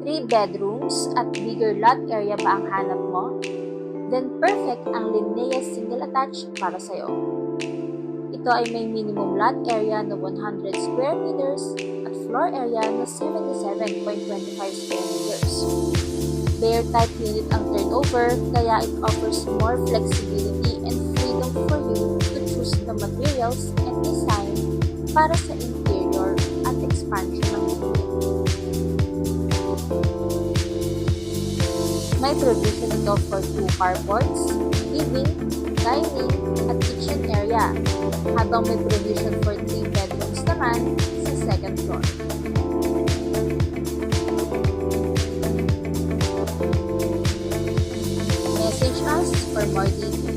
3 bedrooms at bigger lot area ba ang hanap mo? Then perfect ang Linnea single attached para sa'yo. Ito ay may minimum lot area na 100 square meters at floor area na 77.25 square meters. Bare type unit ang turnover, kaya it offers more flexibility and freedom for you to choose the materials and design para sa interior at expansion ng unit. May provision ito for 2 carports, living, dining, at kitchen area, habang may provision for 3 bedrooms naman sa second floor. Message us for more details.